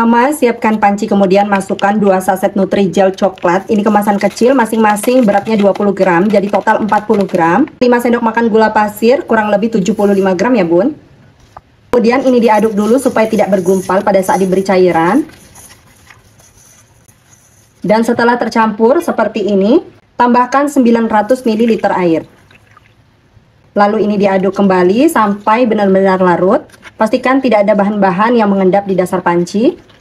Pertama, siapkan panci, kemudian masukkan 2 saset Nutrijel coklat. Ini kemasan kecil, masing-masing beratnya 20 gram, jadi total 40 gram. 5 sendok makan gula pasir, kurang lebih 75 gram ya bun. Kemudian ini diaduk dulu supaya tidak bergumpal pada saat diberi cairan. Dan setelah tercampur seperti ini, tambahkan 900 ml air. Lalu ini diaduk kembali sampai benar-benar larut. Pastikan tidak ada bahan-bahan yang mengendap di dasar panci.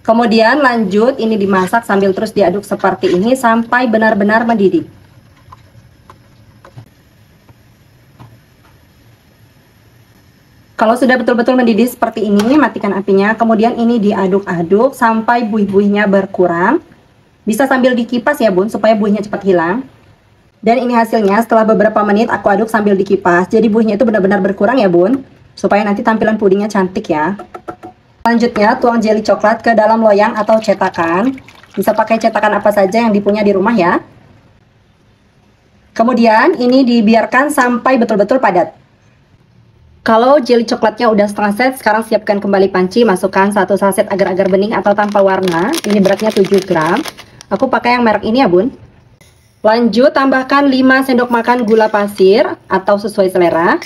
Kemudian lanjut ini dimasak sambil terus diaduk seperti ini sampai benar-benar mendidih. Kalau sudah betul-betul mendidih seperti ini, matikan apinya. Kemudian ini diaduk-aduk sampai buih-buihnya berkurang. Bisa sambil dikipas ya bun, supaya buihnya cepat hilang. Dan ini hasilnya setelah beberapa menit aku aduk sambil dikipas. Jadi buihnya itu benar-benar berkurang ya bun, supaya nanti tampilan pudingnya cantik ya. Selanjutnya tuang jeli coklat ke dalam loyang atau cetakan. Bisa pakai cetakan apa saja yang dipunya di rumah ya. Kemudian ini dibiarkan sampai betul-betul padat. Kalau jeli coklatnya udah setengah set, sekarang siapkan kembali panci. Masukkan 1 saset agar-agar bening atau tanpa warna. Ini beratnya 7 gram. Aku pakai yang merek ini ya bun. Lanjut tambahkan 5 sendok makan gula pasir atau sesuai selera.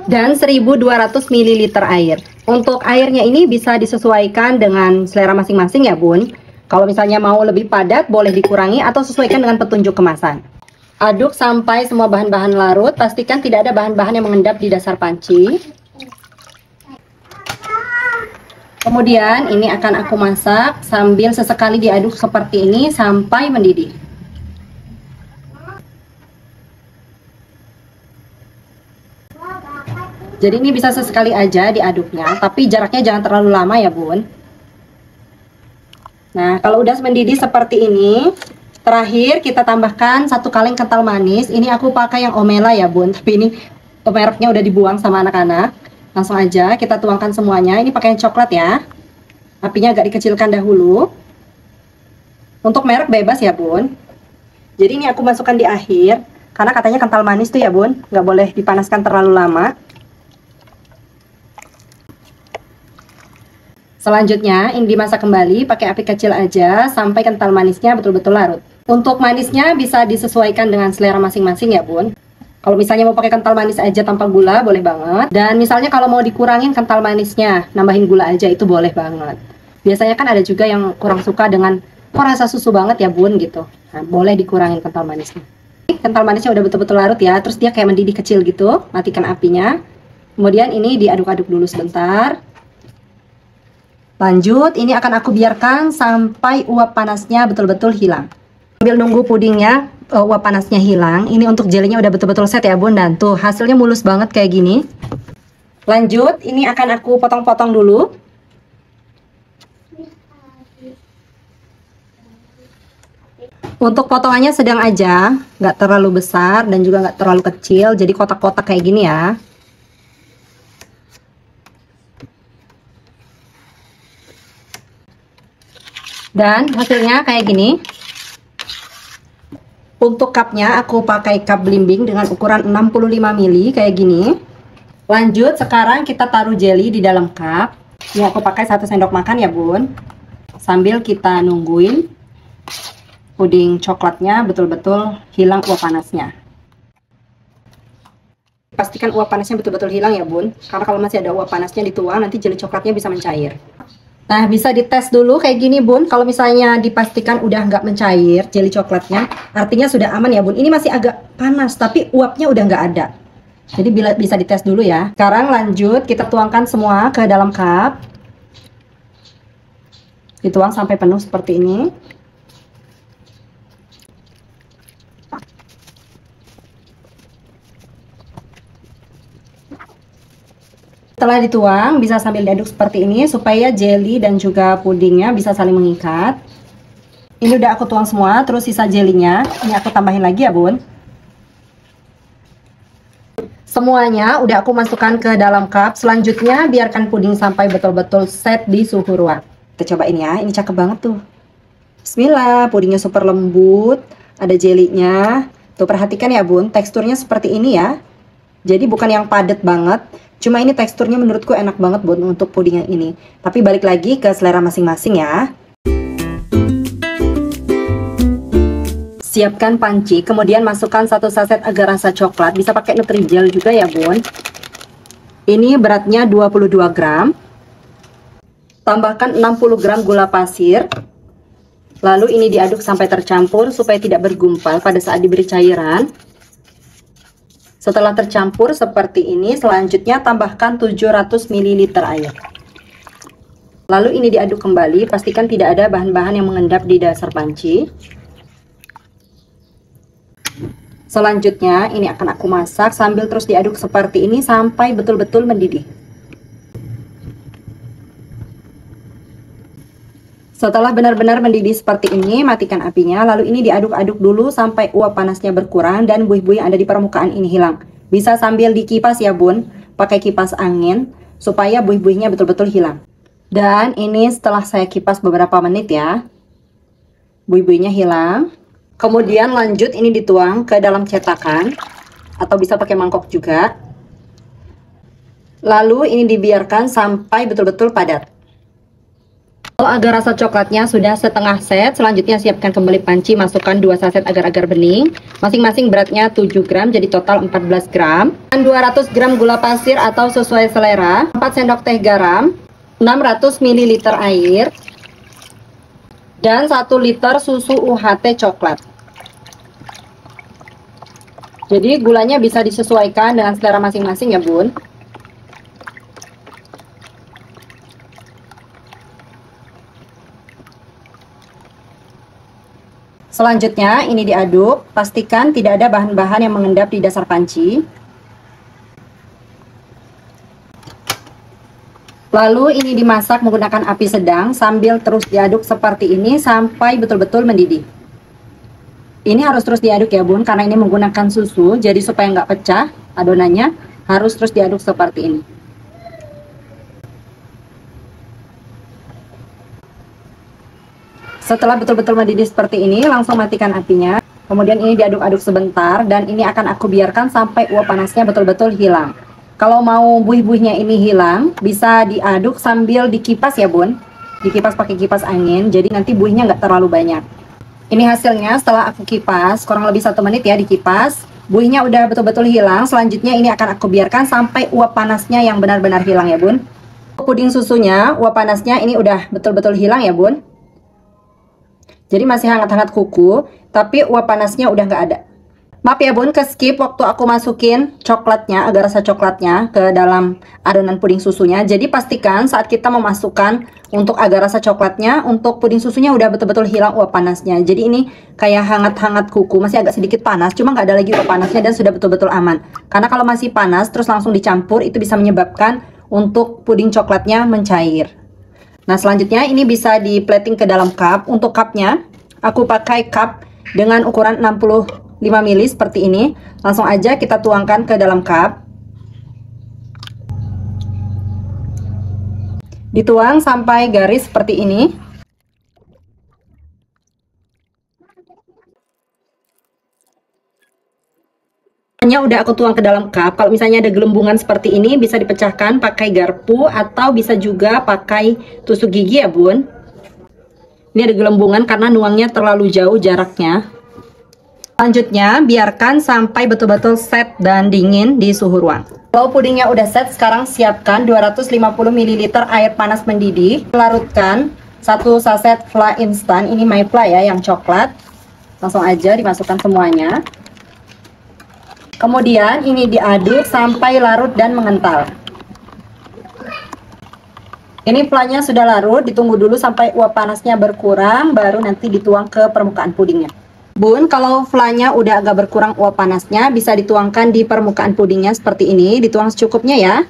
Dan 1200 ml air. Untuk airnya ini bisa disesuaikan dengan selera masing-masing ya bun. Kalau misalnya mau lebih padat boleh dikurangi atau sesuaikan dengan petunjuk kemasan. Aduk sampai semua bahan-bahan larut. Pastikan tidak ada bahan-bahan yang mengendap di dasar panci. Kemudian ini akan aku masak sambil sesekali diaduk seperti ini sampai mendidih. Jadi ini bisa sesekali aja diaduknya, tapi jaraknya jangan terlalu lama ya bun. Nah kalau udah mendidih seperti ini, terakhir kita tambahkan 1 kaleng kental manis. Ini aku pakai yang Omela ya bun, tapi ini mereknya udah dibuang sama anak-anak. Langsung aja kita tuangkan semuanya. Ini pakai yang coklat ya. Apinya agak dikecilkan dahulu. Untuk merek bebas ya bun. Jadi ini aku masukkan di akhir. Karena katanya kental manis tuh ya bun, nggak boleh dipanaskan terlalu lama. Selanjutnya ini dimasak kembali pakai api kecil aja sampai kental manisnya betul-betul larut. Untuk manisnya bisa disesuaikan dengan selera masing-masing ya bun. Kalau misalnya mau pakai kental manis aja tanpa gula, boleh banget. Dan misalnya kalau mau dikurangin kental manisnya, nambahin gula aja, itu boleh banget. Biasanya kan ada juga yang kurang suka dengan, kok rasa susu banget ya bun gitu. Nah, boleh dikurangin kental manisnya. Kental manisnya udah betul-betul larut ya, terus dia kayak mendidih kecil gitu. Matikan apinya. Kemudian ini diaduk-aduk dulu sebentar. Lanjut, ini akan aku biarkan sampai uap panasnya betul-betul hilang. Sambil nunggu pudingnya uap panasnya hilang, ini untuk jelinya udah betul-betul set ya bun, dan tuh hasilnya mulus banget kayak gini. Lanjut, ini akan aku potong-potong dulu. Untuk potongannya sedang aja, nggak terlalu besar dan juga nggak terlalu kecil, jadi kotak-kotak kayak gini ya. Dan hasilnya kayak gini. Untuk cupnya aku pakai cup belimbing dengan ukuran 65 ml kayak gini. Lanjut sekarang kita taruh jelly di dalam cup. Ini aku pakai 1 sendok makan ya bun. Sambil kita nungguin puding coklatnya betul-betul hilang uap panasnya. Pastikan uap panasnya betul-betul hilang ya bun. Karena kalau masih ada uap panasnya dituang, nanti jelly coklatnya bisa mencair. Nah bisa dites dulu kayak gini bun. Kalau misalnya dipastikan udah nggak mencair jelly coklatnya, artinya sudah aman ya bun. Ini masih agak panas tapi uapnya udah nggak ada. Jadi bisa dites dulu ya. Sekarang lanjut kita tuangkan semua ke dalam cup. Dituang sampai penuh seperti ini. Setelah dituang, bisa sambil diaduk seperti ini supaya jelly dan juga pudingnya bisa saling mengikat. Ini udah aku tuang semua, terus sisa jelinya ini aku tambahin lagi ya bun. Semuanya udah aku masukkan ke dalam cup. Selanjutnya biarkan puding sampai betul-betul set di suhu ruang. Kita cobain ya, ini cakep banget tuh. Bismillah, pudingnya super lembut, ada jelinya. Tuh perhatikan ya bun, teksturnya seperti ini ya. Jadi bukan yang padat banget, Cuma ini teksturnya menurutku enak banget buat untuk puding yang ini. Tapi balik lagi ke selera masing-masing ya. Siapkan panci, kemudian masukkan 1 saset agar rasa coklat. Bisa pakai Nutrijel juga ya bun. Ini beratnya 22 gram. Tambahkan 60 gram gula pasir. Lalu ini diaduk sampai tercampur supaya tidak bergumpal pada saat diberi cairan. Setelah tercampur seperti ini, selanjutnya tambahkan 700 ml air. Lalu ini diaduk kembali, pastikan tidak ada bahan-bahan yang mengendap di dasar panci. Selanjutnya ini akan aku masak sambil terus diaduk seperti ini sampai betul-betul mendidih. Setelah benar-benar mendidih seperti ini, matikan apinya. Lalu ini diaduk-aduk dulu sampai uap panasnya berkurang dan buih-buih yang ada di permukaan ini hilang. Bisa sambil dikipas ya bun, pakai kipas angin supaya buih-buihnya betul-betul hilang. Dan ini setelah saya kipas beberapa menit ya, buih-buihnya hilang. Kemudian lanjut ini dituang ke dalam cetakan atau bisa pakai mangkok juga. Lalu ini dibiarkan sampai betul-betul padat. Kalau agar rasa coklatnya sudah setengah set, selanjutnya siapkan kembali panci, masukkan 2 saset agar-agar bening. Masing-masing beratnya 7 gram, jadi total 14 gram. Dan 200 gram gula pasir atau sesuai selera, 4 sendok teh garam, 600 ml air, dan 1 liter susu UHT coklat. Jadi gulanya bisa disesuaikan dengan selera masing-masing ya bun. Selanjutnya ini diaduk, pastikan tidak ada bahan-bahan yang mengendap di dasar panci. Lalu ini dimasak menggunakan api sedang sambil terus diaduk seperti ini sampai betul-betul mendidih. Ini harus terus diaduk ya bun, karena ini menggunakan susu, jadi supaya nggak pecah adonannya harus terus diaduk seperti ini. Setelah betul-betul mendidih seperti ini, langsung matikan apinya. Kemudian ini diaduk-aduk sebentar dan ini akan aku biarkan sampai uap panasnya betul-betul hilang. Kalau mau buih-buihnya ini hilang, bisa diaduk sambil dikipas ya bun. Dikipas pakai kipas angin, jadi nanti buihnya nggak terlalu banyak. Ini hasilnya setelah aku kipas, kurang lebih 1 menit ya dikipas. Buihnya udah betul-betul hilang. Selanjutnya ini akan aku biarkan sampai uap panasnya yang benar-benar hilang ya bun. Puding susunya, uap panasnya ini udah betul-betul hilang ya bun. Jadi masih hangat-hangat kuku, tapi uap panasnya udah nggak ada. Maaf ya bun, ke skip waktu aku masukin coklatnya, agar rasa coklatnya ke dalam adonan puding susunya. Jadi pastikan saat kita memasukkan untuk agar rasa coklatnya, untuk puding susunya udah betul-betul hilang uap panasnya. Jadi ini kayak hangat-hangat kuku, masih agak sedikit panas, cuma nggak ada lagi uap panasnya dan sudah betul-betul aman. Karena kalau masih panas terus langsung dicampur, itu bisa menyebabkan untuk puding coklatnya mencair. Nah selanjutnya ini bisa di plating ke dalam cup. Untuk cupnya aku pakai cup dengan ukuran 65 ml seperti ini. Langsung aja kita tuangkan ke dalam cup. Dituang sampai garis seperti ini. Udah aku tuang ke dalam cup. Kalau misalnya ada gelembungan seperti ini, bisa dipecahkan pakai garpu atau bisa juga pakai tusuk gigi ya bun. Ini ada gelembungan karena nuangnya terlalu jauh jaraknya. Selanjutnya biarkan sampai betul-betul set dan dingin di suhu ruang. Kalau pudingnya udah set, sekarang siapkan 250 ml air panas mendidih. Larutkan 1 saset fla instan, ini my fla ya yang coklat. Langsung aja dimasukkan semuanya. Kemudian ini diaduk sampai larut dan mengental. Ini flanya sudah larut, ditunggu dulu sampai uap panasnya berkurang, baru nanti dituang ke permukaan pudingnya. Bun, kalau flanya udah agak berkurang uap panasnya, bisa dituangkan di permukaan pudingnya seperti ini, dituang secukupnya ya.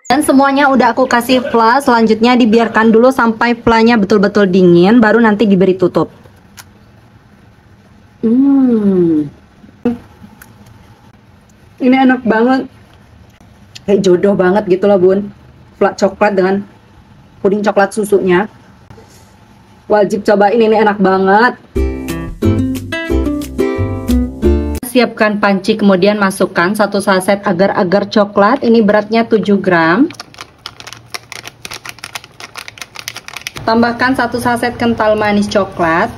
Dan semuanya udah aku kasih fla, selanjutnya dibiarkan dulu sampai flanya betul-betul dingin, baru nanti diberi tutup. Ini enak banget. Kayak jodoh banget gitu loh bun. Fla coklat dengan puding coklat susunya. Wajib cobain, ini enak banget. Siapkan panci, kemudian masukkan 1 saset agar-agar coklat. Ini beratnya 7 gram. Tambahkan 1 saset kental manis coklat.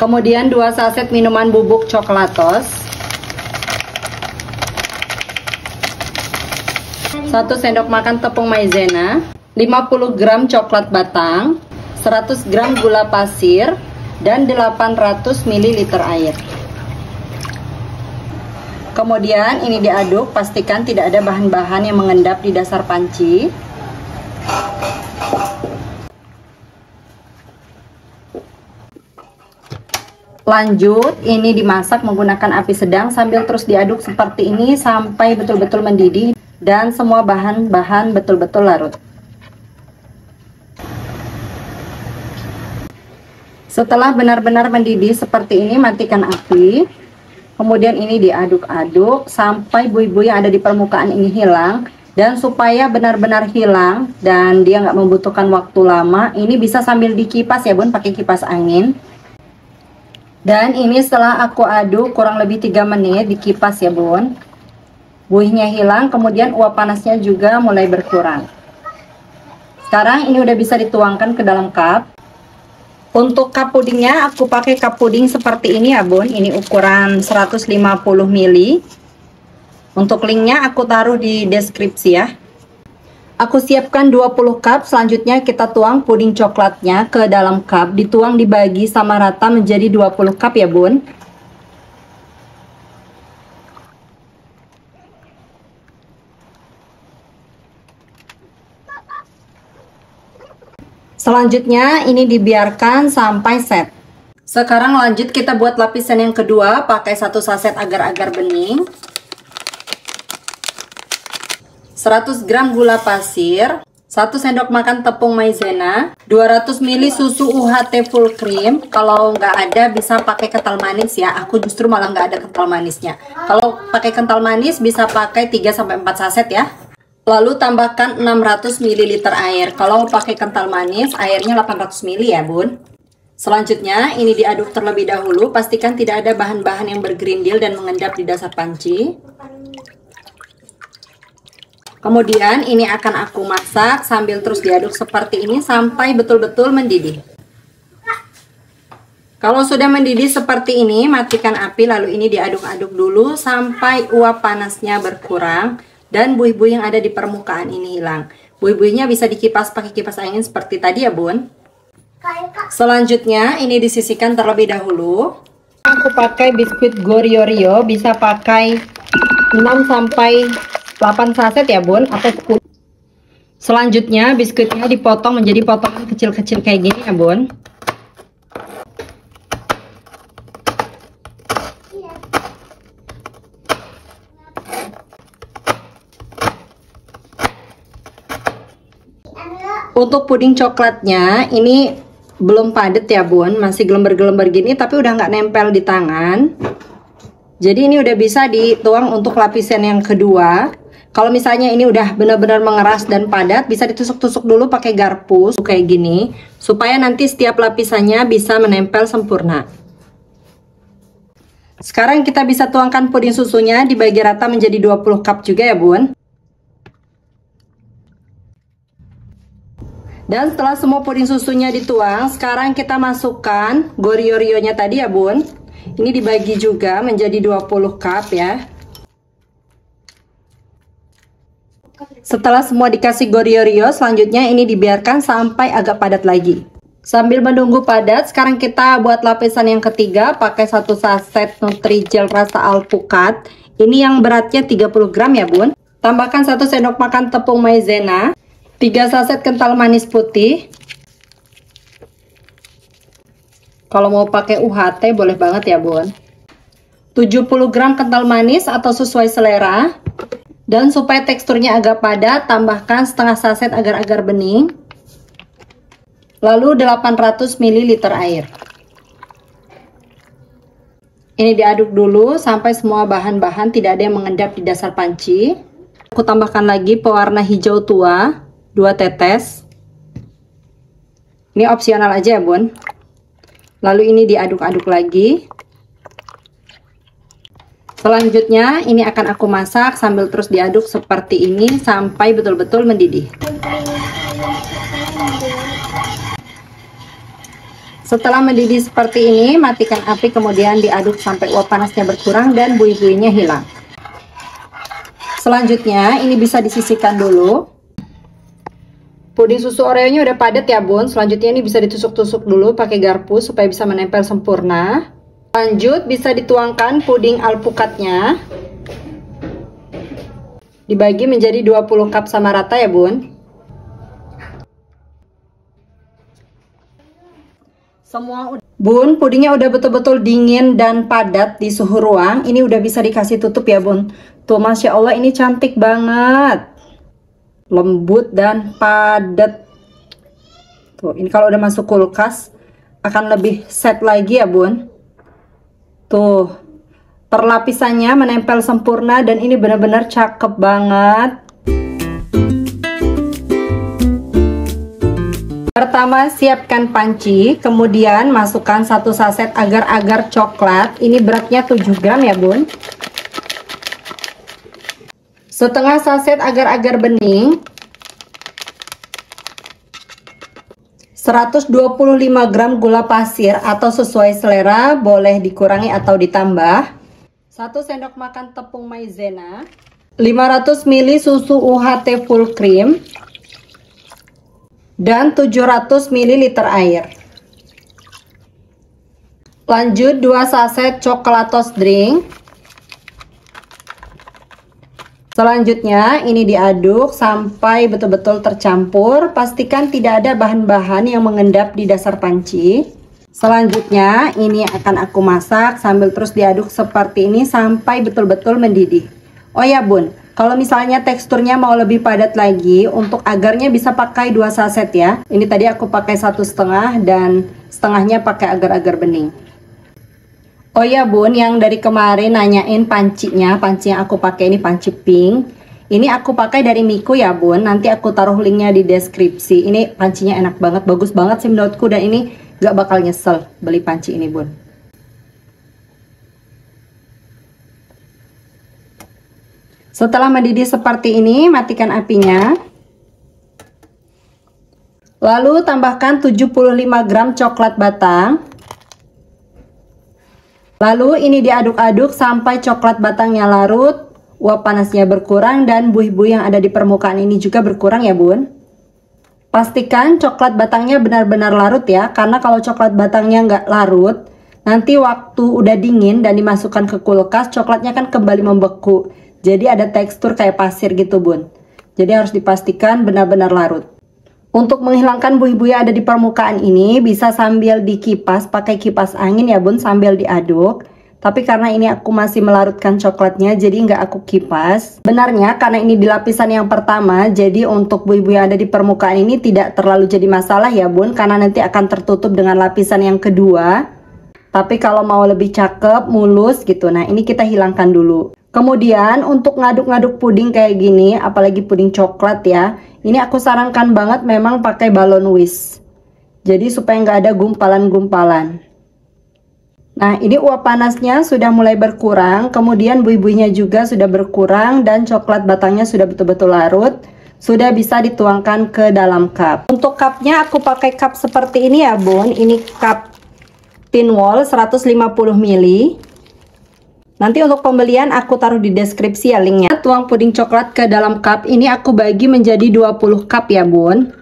Kemudian 2 saset minuman bubuk coklatos. 1 sendok makan tepung maizena, 50 gram coklat batang, 100 gram gula pasir, dan 800 ml air. Kemudian ini diaduk, pastikan tidak ada bahan-bahan yang mengendap di dasar panci. Lanjut, ini dimasak menggunakan api sedang sambil terus diaduk seperti ini sampai betul-betul mendidih dan semua bahan-bahan betul-betul larut. Setelah benar-benar mendidih seperti ini, matikan api. Kemudian ini diaduk-aduk sampai buih-buih yang ada di permukaan ini hilang. Dan supaya benar-benar hilang dan dia nggak membutuhkan waktu lama, ini bisa sambil dikipas ya bun, pakai kipas angin. Dan ini setelah aku aduk kurang lebih 3 menit dikipas ya bun. Buihnya hilang, kemudian uap panasnya juga mulai berkurang. Sekarang ini udah bisa dituangkan ke dalam cup. Untuk cup pudingnya aku pakai cup puding seperti ini ya bun. Ini ukuran 150 ml. Untuk linknya aku taruh di deskripsi ya. Aku siapkan 20 cup, selanjutnya kita tuang puding coklatnya ke dalam cup, dituang dibagi sama rata menjadi 20 cup ya bun. Selanjutnya ini dibiarkan sampai set. Sekarang lanjut kita buat lapisan yang kedua, pakai 1 saset agar-agar bening. 100 gram gula pasir, 1 sendok makan tepung maizena, 200 ml susu UHT full cream. Kalau nggak ada bisa pakai kental manis ya, aku justru malah nggak ada kental manisnya. Kalau pakai kental manis bisa pakai 3-4 saset ya. Lalu tambahkan 600 ml air. Kalau pakai kental manis airnya 800 ml ya bun. Selanjutnya ini diaduk terlebih dahulu, pastikan tidak ada bahan-bahan yang bergerindil dan mengendap di dasar panci. Kemudian ini akan aku masak sambil terus diaduk seperti ini sampai betul-betul mendidih. Kalau sudah mendidih seperti ini, matikan api, lalu ini diaduk-aduk dulu sampai uap panasnya berkurang dan buih-buih yang ada di permukaan ini hilang. Buih-buihnya bisa dikipas pakai kipas angin seperti tadi ya bun. Selanjutnya ini disisihkan terlebih dahulu. Aku pakai biskuit Goryeo, bisa pakai 6-8 saset ya bun, atau 10. Selanjutnya biskuitnya dipotong menjadi potongan kecil-kecil kayak gini ya bun. Untuk puding coklatnya ini belum padat ya bun, masih gelembar-gelembar gini tapi udah nggak nempel di tangan. Jadi ini udah bisa dituang untuk lapisan yang kedua. Kalau misalnya ini udah benar-benar mengeras dan padat, bisa ditusuk-tusuk dulu pakai garpu kayak gini, supaya nanti setiap lapisannya bisa menempel sempurna. Sekarang kita bisa tuangkan puding susunya, dibagi rata menjadi 20 cup juga ya bun. Dan setelah semua puding susunya dituang, sekarang kita masukkan Goryeo-nya tadi ya bun. Ini dibagi juga menjadi 20 cup ya. Setelah semua dikasih Goryeo, selanjutnya ini dibiarkan sampai agak padat lagi. Sambil menunggu padat, sekarang kita buat lapisan yang ketiga, pakai 1 saset Nutrijel rasa alpukat. Ini yang beratnya 30 gram ya bun. Tambahkan 1 sendok makan tepung maizena, 3 saset kental manis putih. Kalau mau pakai UHT boleh banget ya bun. 70 gram kental manis atau sesuai selera. Dan supaya teksturnya agak padat, tambahkan setengah saset agar-agar bening. Lalu 800 ml air. Ini diaduk dulu sampai semua bahan-bahan tidak ada yang mengendap di dasar panci. aku tambahkan lagi pewarna hijau tua 2 tetes. Ini opsional aja ya bun. Lalu ini diaduk-aduk lagi. Selanjutnya ini akan aku masak sambil terus diaduk seperti ini sampai betul-betul mendidih. Setelah mendidih seperti ini, matikan api, kemudian diaduk sampai uap panasnya berkurang dan buih-buihnya hilang. Selanjutnya ini bisa disisihkan dulu. Puding susu Oreo-nya udah padat ya bun. Selanjutnya ini bisa ditusuk-tusuk dulu pakai garpu supaya bisa menempel sempurna. Lanjut bisa dituangkan puding alpukatnya. Dibagi menjadi 20 cup sama rata ya bun. Bun, pudingnya udah betul-betul dingin dan padat di suhu ruang. Ini udah bisa dikasih tutup ya bun. Tuh Masya Allah, ini cantik banget. Lembut dan padat. Tuh, ini kalau udah masuk kulkas akan lebih set lagi ya bun. Tuh, perlapisannya menempel sempurna dan ini benar-benar cakep banget. Pertama siapkan panci, kemudian masukkan 1 saset agar-agar coklat. Ini beratnya 7 gram ya bun. Setengah saset agar-agar bening, 125 gram gula pasir atau sesuai selera, boleh dikurangi atau ditambah. 1 sendok makan tepung maizena, 500 ml susu UHT full cream, dan 700 ml air. Lanjut 2 saset coklatos drink. Selanjutnya ini diaduk sampai betul-betul tercampur. Pastikan tidak ada bahan-bahan yang mengendap di dasar panci. Selanjutnya ini akan aku masak sambil terus diaduk seperti ini sampai betul-betul mendidih. Oh ya bun, kalau misalnya teksturnya mau lebih padat lagi, untuk agarnya bisa pakai 2 saset ya. Ini tadi aku pakai 1,5 dan setengahnya pakai agar-agar bening. Oh ya bun, yang dari kemarin nanyain pancinya, panci yang aku pakai ini panci pink. Ini aku pakai dari Miko ya bun, nanti aku taruh linknya di deskripsi. Ini pancinya enak banget, bagus banget sih menurutku, dan ini gak bakal nyesel beli panci ini bun. Setelah mendidih seperti ini, matikan apinya. Lalu tambahkan 75 gram coklat batang. Lalu ini diaduk-aduk sampai coklat batangnya larut, uap panasnya berkurang, dan buih-buih yang ada di permukaan ini juga berkurang ya bun. Pastikan coklat batangnya benar-benar larut ya, karena kalau coklat batangnya nggak larut, nanti waktu udah dingin dan dimasukkan ke kulkas, coklatnya kan kembali membeku. Jadi ada tekstur kayak pasir gitu bun. Jadi harus dipastikan benar-benar larut. Untuk menghilangkan buih-buih yang ada di permukaan ini, bisa sambil dikipas, pakai kipas angin ya bun, sambil diaduk. Tapi karena ini aku masih melarutkan coklatnya, jadi nggak aku kipas. Benarnya karena ini di lapisan yang pertama, jadi untuk buih-buih yang ada di permukaan ini tidak terlalu jadi masalah ya bun, karena nanti akan tertutup dengan lapisan yang kedua. Tapi kalau mau lebih cakep, mulus gitu, nah ini kita hilangkan dulu. Kemudian untuk ngaduk-ngaduk puding kayak gini, apalagi puding coklat ya, ini aku sarankan banget memang pakai balon whisk. Jadi supaya nggak ada gumpalan-gumpalan. Nah ini uap panasnya sudah mulai berkurang, kemudian buih-buihnya juga sudah berkurang, dan coklat batangnya sudah betul-betul larut. Sudah bisa dituangkan ke dalam cup. Untuk cupnya aku pakai cup seperti ini ya bun, ini cup Pinwall 150 ml. Nanti untuk pembelian aku taruh di deskripsi ya linknya. Tuang puding coklat ke dalam cup ini aku bagi menjadi 20 cup ya bun.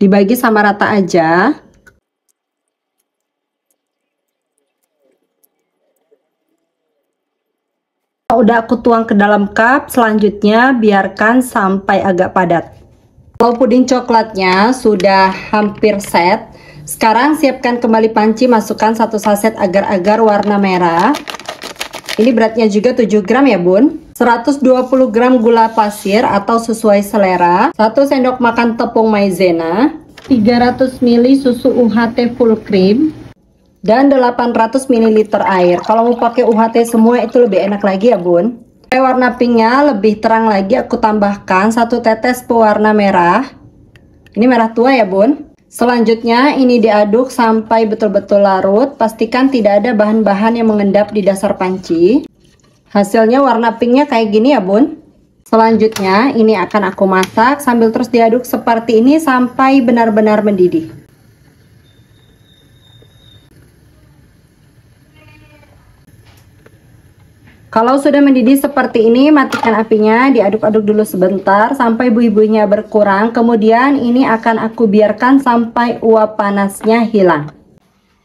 Dibagi sama rata aja. Udah aku tuang ke dalam cup, selanjutnya biarkan sampai agak padat. Kalau puding coklatnya sudah hampir set, sekarang siapkan kembali panci, masukkan 1 saset agar-agar warna merah. Ini beratnya juga 7 gram ya bun. 120 gram gula pasir atau sesuai selera, 1 sendok makan tepung maizena, 300 ml susu UHT full cream, dan 800 ml air. Kalau mau pakai UHT semua itu lebih enak lagi ya bun. Warna pinknya lebih terang lagi, aku tambahkan 1 tetes pewarna merah. Ini merah tua ya bun. Selanjutnya ini diaduk sampai betul-betul larut. Pastikan tidak ada bahan-bahan yang mengendap di dasar panci. Hasilnya warna pinknya kayak gini ya bun. Selanjutnya ini akan aku masak sambil terus diaduk seperti ini sampai benar-benar mendidih. Kalau sudah mendidih seperti ini, matikan apinya, diaduk-aduk dulu sebentar sampai buih-buihnya berkurang. Kemudian ini akan aku biarkan sampai uap panasnya hilang.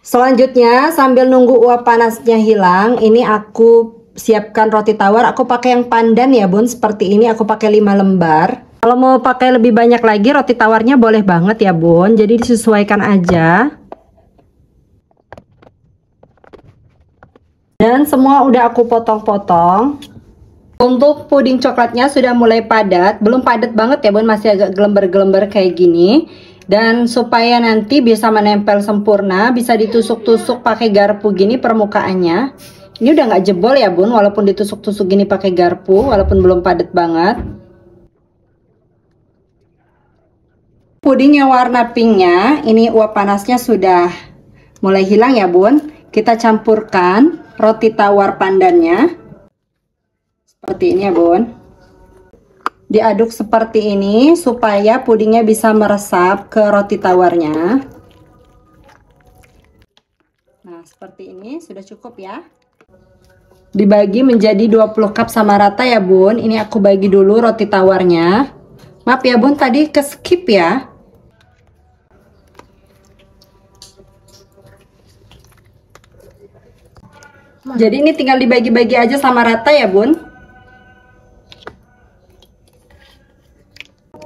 Selanjutnya, sambil nunggu uap panasnya hilang, ini aku siapkan roti tawar. Aku pakai yang pandan ya bun, seperti ini aku pakai 5 lembar. Kalau mau pakai lebih banyak lagi, roti tawarnya boleh banget ya bun, jadi disesuaikan aja. Dan semua udah aku potong-potong. Untuk puding coklatnya sudah mulai padat, belum padat banget ya bun, masih agak gelember-gelember kayak gini. Dan supaya nanti bisa menempel sempurna, bisa ditusuk-tusuk pakai garpu gini permukaannya. Ini udah nggak jebol ya bun, walaupun ditusuk-tusuk gini pakai garpu, walaupun belum padat banget. Puding yang warna pinknya, ini uap panasnya sudah mulai hilang ya bun. Kita campurkan roti tawar pandannya seperti ini ya bun. Diaduk seperti ini supaya pudingnya bisa meresap ke roti tawarnya. Nah seperti ini sudah cukup ya. Dibagi menjadi 20 cup sama rata ya bun. Ini aku bagi dulu roti tawarnya. Maaf ya bun, tadi ke skip ya. Jadi ini tinggal dibagi-bagi aja sama rata ya bun.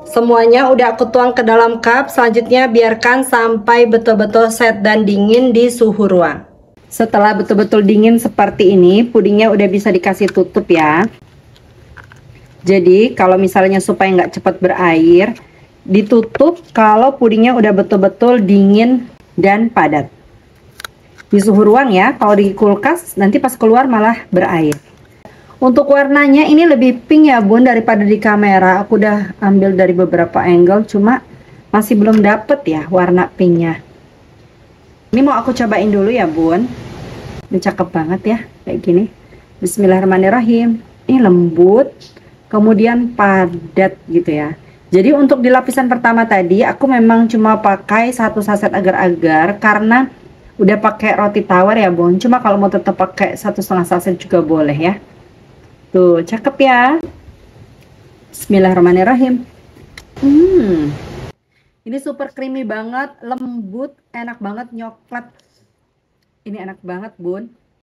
Semuanya udah aku tuang ke dalam cup. Selanjutnya biarkan sampai betul-betul set dan dingin di suhu ruang. Setelah betul-betul dingin seperti ini, pudingnya udah bisa dikasih tutup ya. Jadi kalau misalnya supaya nggak cepat berair, ditutup kalau pudingnya udah betul-betul dingin dan padat. Di suhu ruang ya, kalau di kulkas nanti pas keluar malah berair. Untuk warnanya ini lebih pink ya bun daripada di kamera. Aku udah ambil dari beberapa angle, cuma masih belum dapet ya warna pinknya. Ini mau aku cobain dulu ya bun. Ini cakep banget ya kayak gini. Bismillahirrahmanirrahim. Ini lembut, kemudian padat gitu ya. Jadi untuk di lapisan pertama tadi aku memang cuma pakai 1 saset agar-agar karena udah pakai roti tawar ya bun. Cuma kalau mau tetap pakai 1,5 saset juga boleh ya. Tuh cakep ya. Bismillahirrahmanirrahim. Ini super creamy banget, lembut, enak banget, nyoklat. Ini enak banget bun.